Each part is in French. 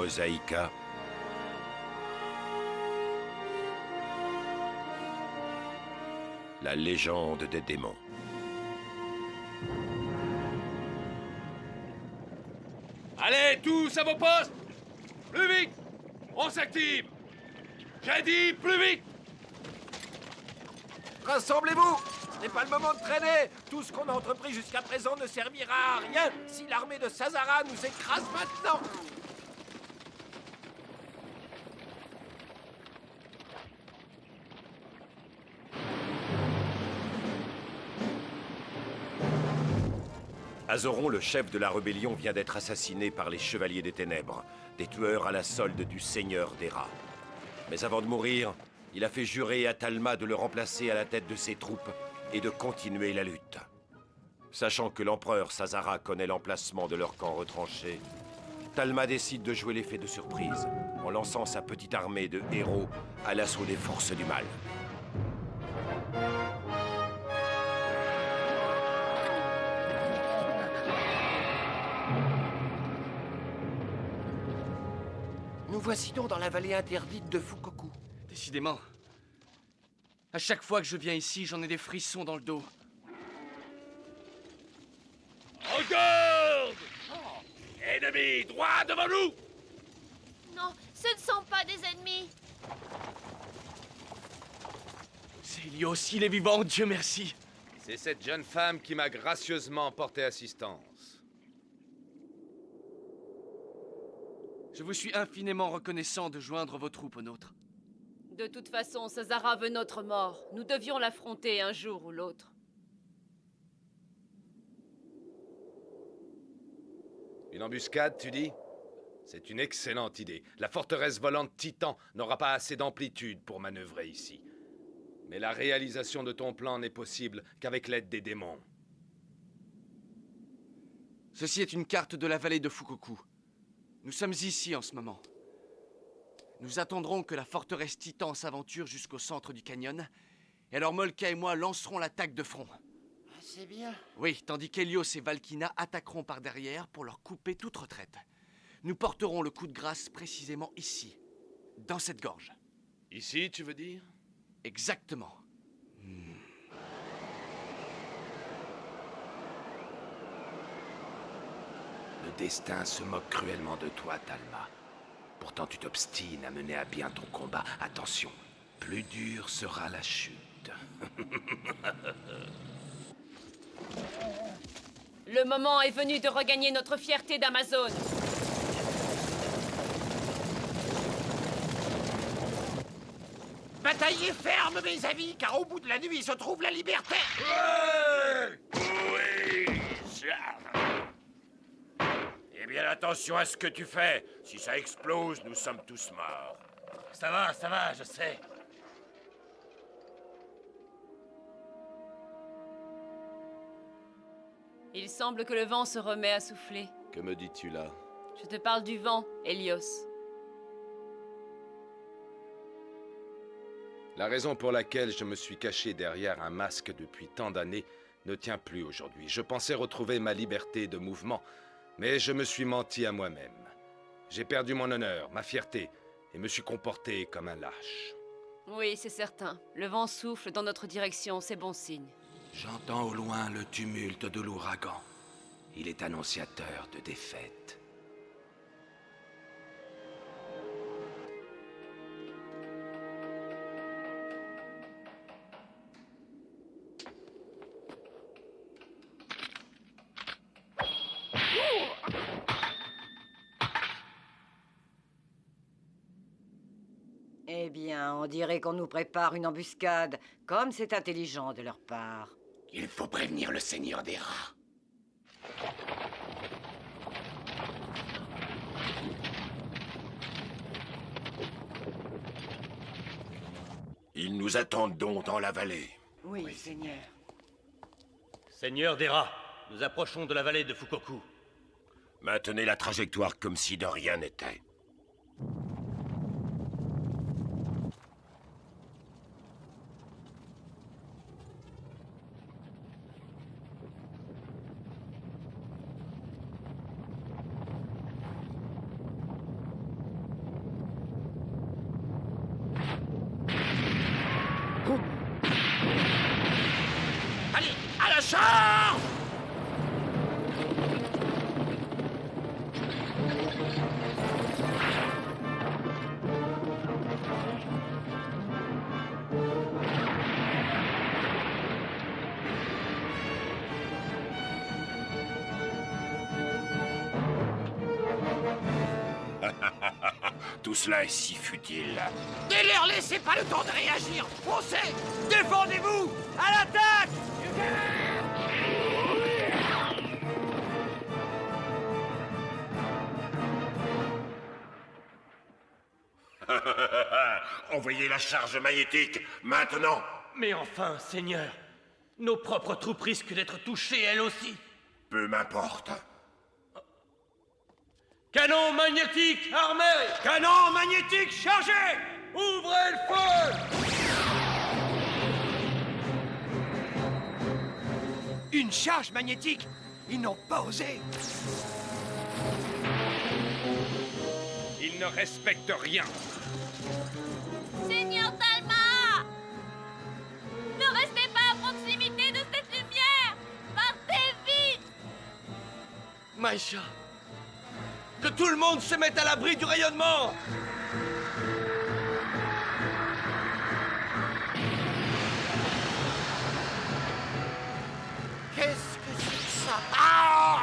Zaïka. La légende des démons. Allez, tous à vos postes! Plus vite! On s'active! J'ai dit plus vite! Rassemblez-vous! Ce n'est pas le moment de traîner! Tout ce qu'on a entrepris jusqu'à présent ne servira à rien si l'armée de Sazara nous écrase maintenant! Azoron, le chef de la rébellion, vient d'être assassiné par les Chevaliers des Ténèbres, des tueurs à la solde du Seigneur des Rats. Mais avant de mourir, il a fait jurer à Talma de le remplacer à la tête de ses troupes et de continuer la lutte. Sachant que l'empereur Sazara connaît l'emplacement de leur camp retranché, Talma décide de jouer l'effet de surprise en lançant sa petite armée de héros à l'assaut des forces du mal. Nous voici donc dans la vallée interdite de Fukoku. Décidément. À chaque fois que je viens ici, j'en ai des frissons dans le dos. En garde! Ennemis, droit devant nous! Non, ce ne sont pas des ennemis. C'est Helios, il est vivant, Dieu merci. C'est cette jeune femme qui m'a gracieusement porté assistance. Je vous suis infiniment reconnaissant de joindre vos troupes aux nôtres. De toute façon, Sazara veut notre mort. Nous devions l'affronter un jour ou l'autre. Une embuscade, tu dis? C'est une excellente idée. La forteresse volante Titan n'aura pas assez d'amplitude pour manœuvrer ici. Mais la réalisation de ton plan n'est possible qu'avec l'aide des démons. Ceci est une carte de la vallée de Fukoku. Nous sommes ici en ce moment. Nous attendrons que la forteresse Titan s'aventure jusqu'au centre du canyon, et alors Molka et moi lancerons l'attaque de front. C'est bien. Oui, tandis qu'Helios et Valkyna attaqueront par derrière pour leur couper toute retraite. Nous porterons le coup de grâce précisément ici, dans cette gorge. Ici, tu veux dire? Exactement. Le destin se moque cruellement de toi, Talma. Pourtant, tu t'obstines à mener à bien ton combat. Attention, plus dure sera la chute. Le moment est venu de regagner notre fierté d'Amazone. Bataillez ferme, mes amis, car au bout de la nuit se trouve la liberté! Eh bien, attention à ce que tu fais. Si ça explose, nous sommes tous morts. Ça va, je sais. Il semble que le vent se remet à souffler. Que me dis-tu là? Je te parle du vent, Helios. La raison pour laquelle je me suis caché derrière un masque depuis tant d'années ne tient plus aujourd'hui. Je pensais retrouver ma liberté de mouvement, mais je me suis menti à moi-même. J'ai perdu mon honneur, ma fierté, et me suis comporté comme un lâche. Oui, c'est certain. Le vent souffle dans notre direction, c'est bon signe. J'entends au loin le tumulte de l'ouragan. Il est annonciateur de défaite. Eh bien, on dirait qu'on nous prépare une embuscade, comme c'est intelligent de leur part. Il faut prévenir le Seigneur des Rats. Ils nous attendent donc dans la vallée. Oui, Seigneur. Seigneur des Rats, nous approchons de la vallée de Fukoku. Maintenez la trajectoire comme si de rien n'était. Tout cela est si futile. Ne leur laissez pas le temps de réagir. Foncez! Défendez-vous! À l'attaque! Envoyez la charge magnétique, maintenant! Mais enfin, Seigneur, nos propres troupes risquent d'être touchées elles aussi. Peu m'importe. Canon magnétique armé! Canon magnétique chargé! Ouvrez le feu! Une charge magnétique! Ils n'ont pas osé! Ils ne respectent rien. Seigneur Talma! Ne restez pas à proximité de cette lumière! Partez vite! Maïcha, que tout le monde se mette à l'abri du rayonnement! Qu'est-ce que c'est que ça? Ah!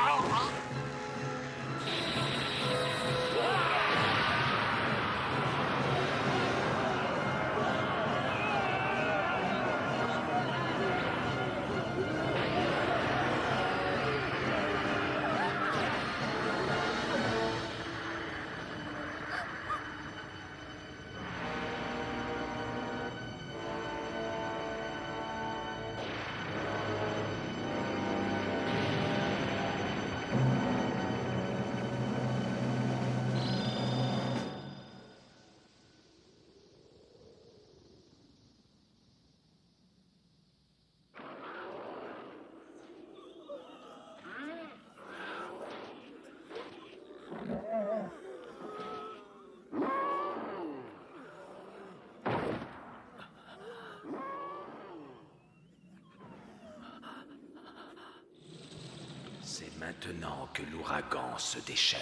C'est maintenant que l'ouragan se déchaîne.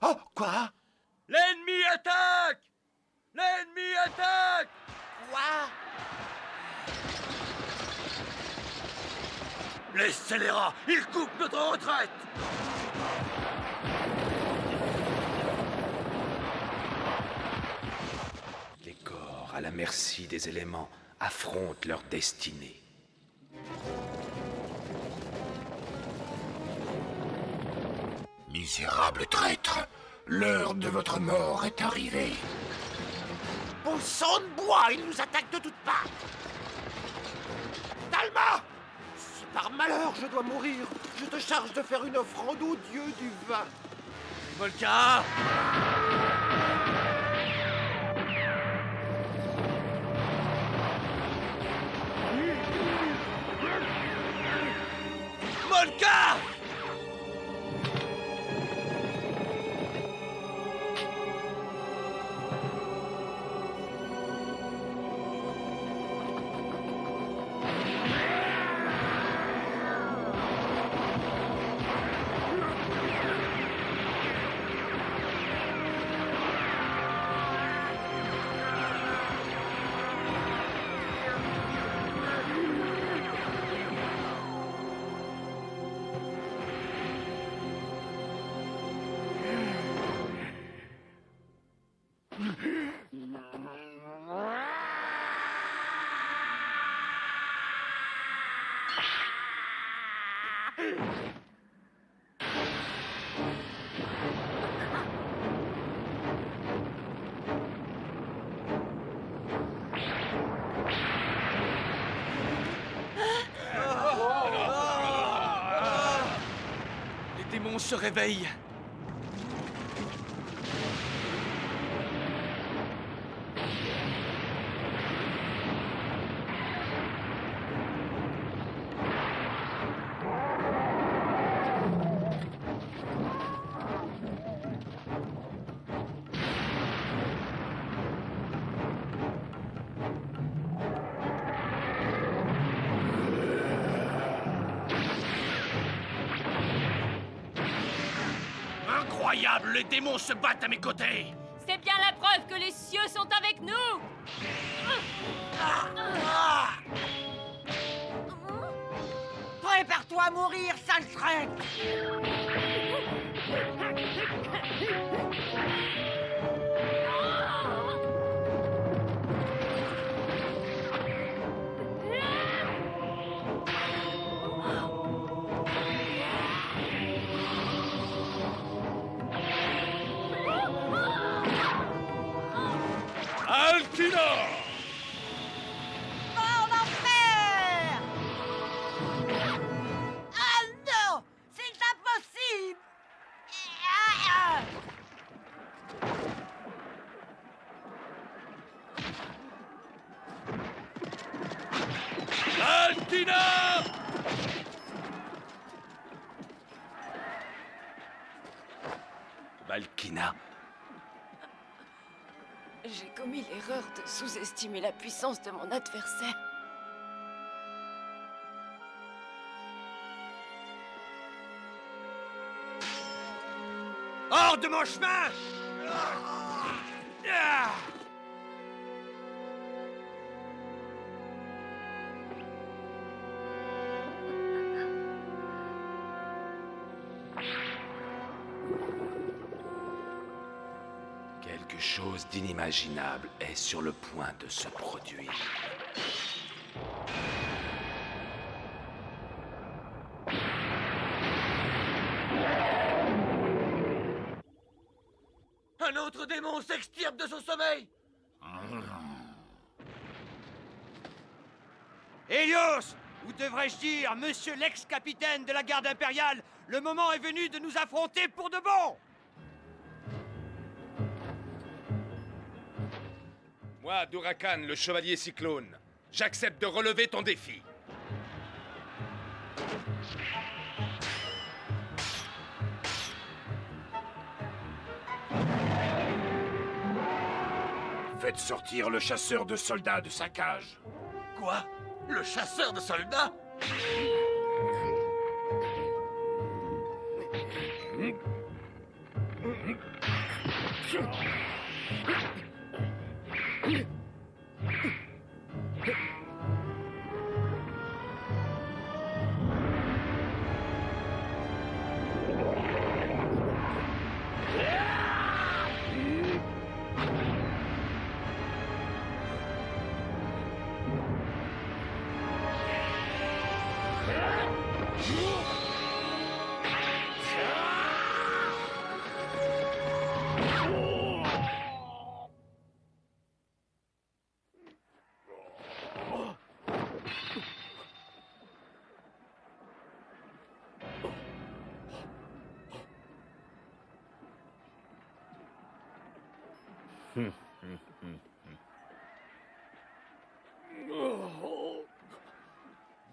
Oh, quoi? L'ennemi attaque! L'ennemi attaque! Quoi? Les scélérats, ils coupent notre retraite! Les corps à la merci des éléments affrontent leur destinée. Misérable traître, l'heure de votre mort est arrivée. Bon sang de bois, ils nous attaquent de toutes parts! Talma! Si par malheur je dois mourir, je te charge de faire une offrande au dieu du vin. Molka! Molka! Les démons se réveillent. Incroyable, les démons se battent à mes côtés! C'est bien la preuve que les cieux sont avec nous! Prépare-toi à mourir, sale traître! Alkina! Va en enfer! Ah non! C'est impossible! Alkina! Valkina, J'ai commis l'erreur de sous-estimer la puissance de mon adversaire. Hors de mon chemin! Quelque chose d'inimaginable est sur le point de se produire. Un autre démon s'extirpe de son sommeil! Hélios! Ou devrais-je dire, monsieur l'ex-capitaine de la garde impériale, le moment est venu de nous affronter pour de bon! moi, Durakan, le chevalier cyclone, j'accepte de relever ton défi. Faites sortir le chasseur de soldats de sa cage. Quoi? Le chasseur de soldats?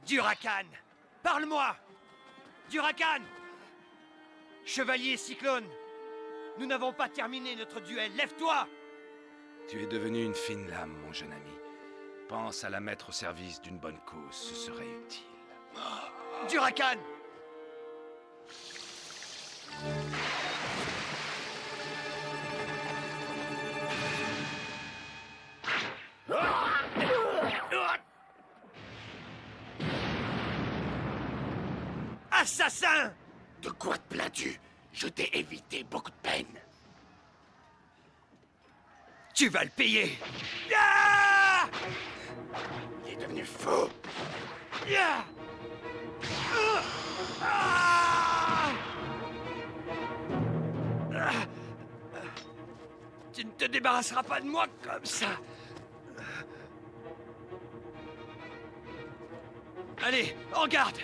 Durakan! Parle-moi! Durakan! Chevalier Cyclone! Nous n'avons pas terminé notre duel, lève-toi! Tu es devenu une fine lame, mon jeune ami. Pense à la mettre au service d'une bonne cause, ce serait utile. Durakan! Assassin! De quoi te plains-tu? Je t'ai évité beaucoup de peine. Tu vas le payer! Ah! Il est devenu fou. Ah! Ah! Ah! Tu ne te débarrasseras pas de moi comme ça! Allez, en garde!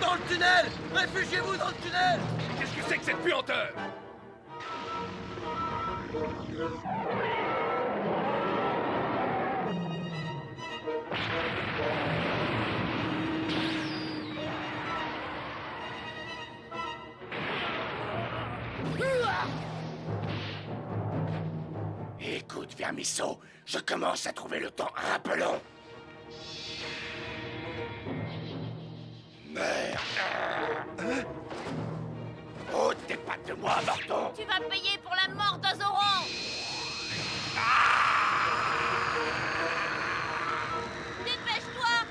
Dans le tunnel! Réfugiez-vous dans le tunnel! Qu'est-ce que c'est que cette puanteur? Écoute, Vermisseau, je commence à trouver le temps un peu long. Merde! Oh, t'es pas de moi, Morton! Tu vas payer pour la mort d'Ozoron! Dépêche-toi!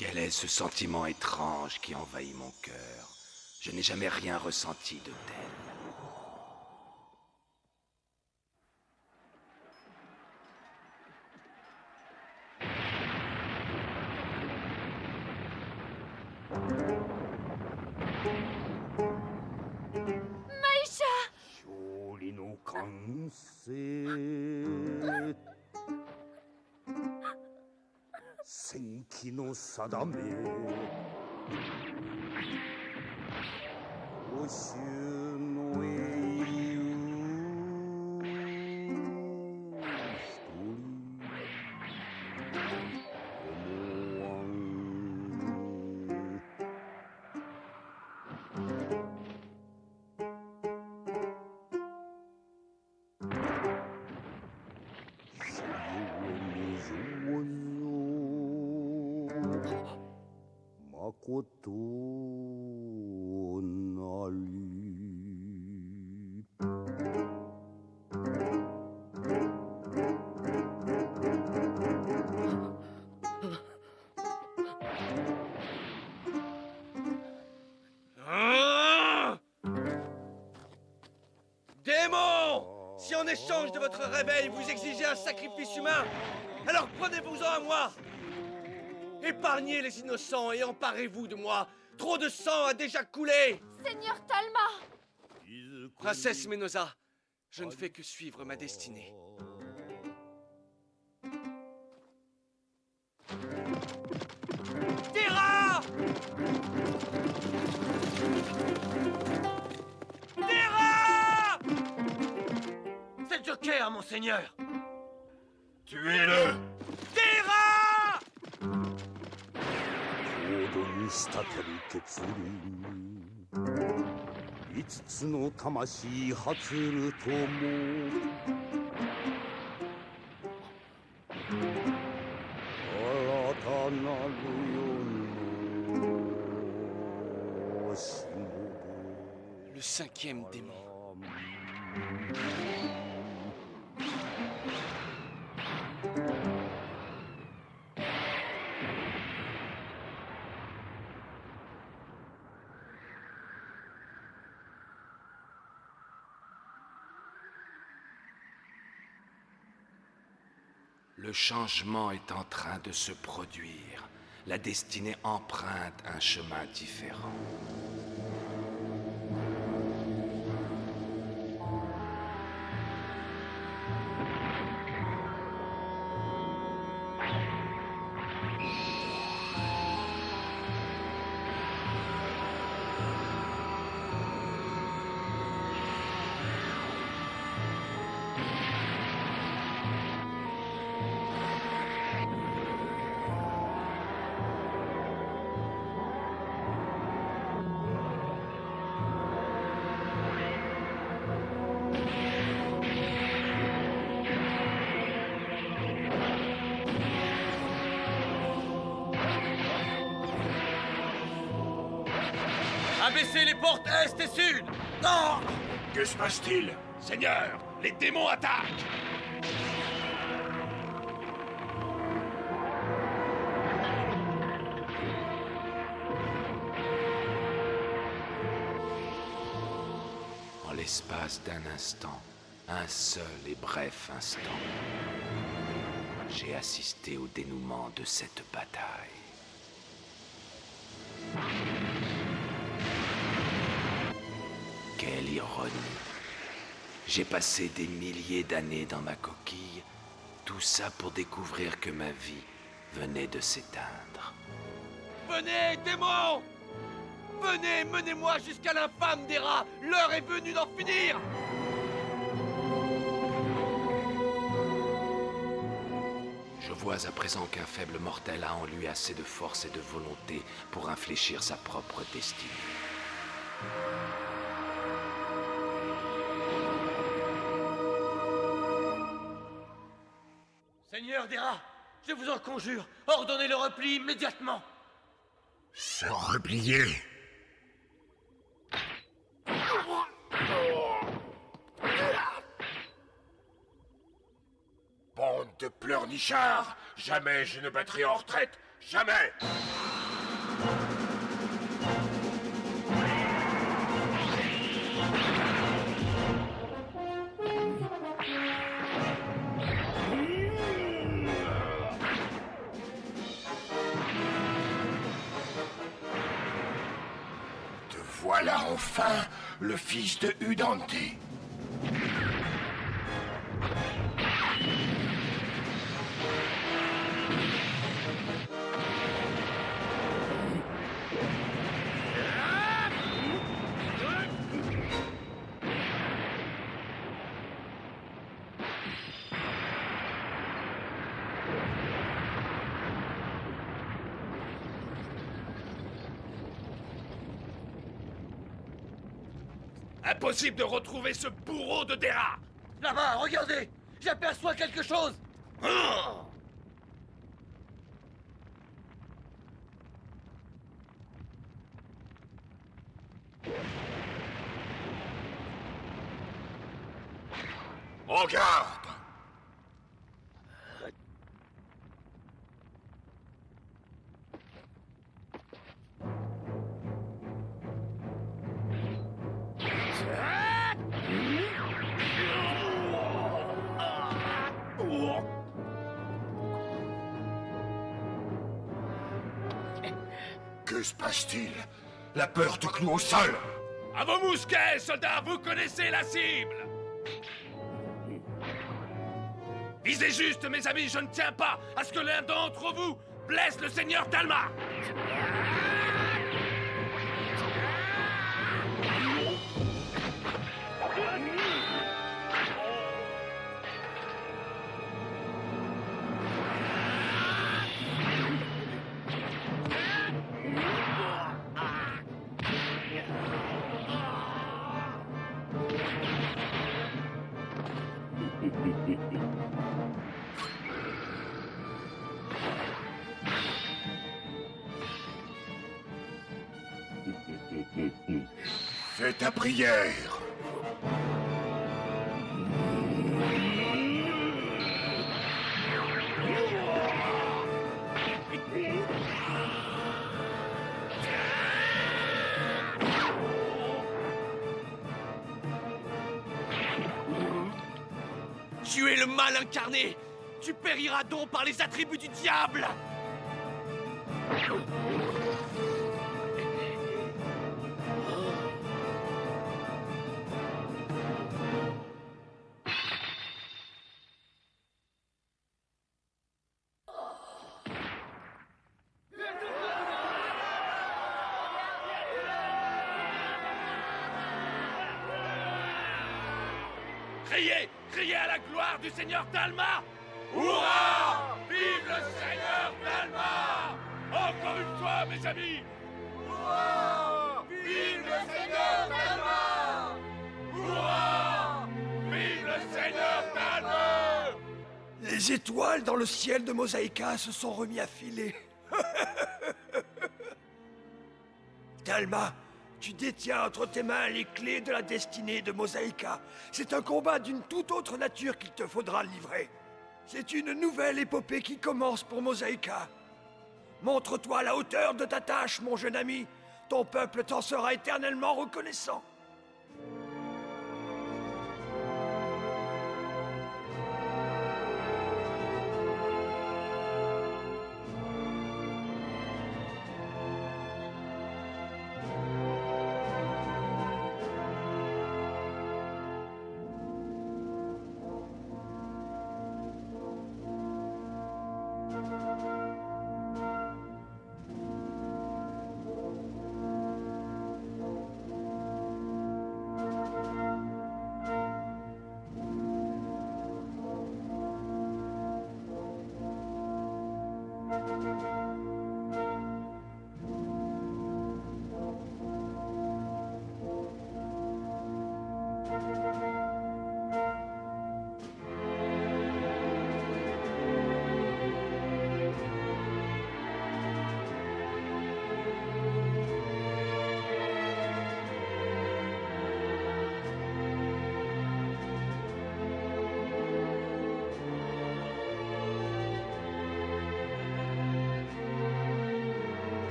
Quel est ce sentiment étrange qui envahit mon cœur? Je n'ai jamais rien ressenti de tel. Maïcha! 勝利の完成戦機の定め欧州の英雄一人思わん誠なり Démon! Si en échange de votre réveil, vous exigez un sacrifice humain, alors prenez-vous-en à moi! Épargnez les innocents et emparez-vous de moi! Trop de sang a déjà coulé! Seigneur Talma! Princesse Menosa, je ne fais que suivre ma destinée. Terra! Terra! C'est le Joker, monseigneur! Tuez-le! Terra! 高度に滴る血輪五つの魂発るとも新たなる世のしもべ Le cinquième démon. Le changement est en train de se produire. La destinée emprunte un chemin différent. Abaissez les portes est et sud! Non! Que se passe-t-il? Seigneur, les démons attaquent! En l'espace d'un instant, un seul et bref instant, j'ai assisté au dénouement de cette bataille. Quelle ironie! J'ai passé des milliers d'années dans ma coquille, tout ça pour découvrir que ma vie venait de s'éteindre. Venez, démons! Venez, menez-moi jusqu'à l'infâme des rats! L'heure est venue d'en finir! Je vois à présent qu'un faible mortel a en lui assez de force et de volonté pour infléchir sa propre destinée. Seigneur des rats, je vous en conjure, ordonnez le repli immédiatement! Se replier! Bande de pleurnichards! Jamais je ne battrai en retraite! Jamais! Voilà enfin le fils de Udante. Impossible de retrouver ce bourreau de Dera! Là-bas, regardez! J'aperçois quelque chose! Oh! Regarde! Que se passe-t-il? La peur te cloue au sol! À vos mousquets, soldats, vous connaissez la cible! Visez juste, mes amis, je ne tiens pas à ce que l'un d'entre vous blesse le seigneur Talma! Fais ta prière. Tu es le mal incarné! Tu périras donc par les attributs du diable! Criez! Criez à la gloire du seigneur Talma! Hurrah! Vive le seigneur Talma! Encore une fois, mes amis! Hurrah! Vive le seigneur Talma! Hurrah! Vive le seigneur Talma! Les étoiles dans le ciel de Mosaïka se sont remis à filer. Talma, tu détiens entre tes mains les clés de la destinée de Mosaïka. C'est un combat d'une toute autre nature qu'il te faudra livrer. C'est une nouvelle épopée qui commence pour Mosaïka. Montre-toi à la hauteur de ta tâche, mon jeune ami. Ton peuple t'en sera éternellement reconnaissant.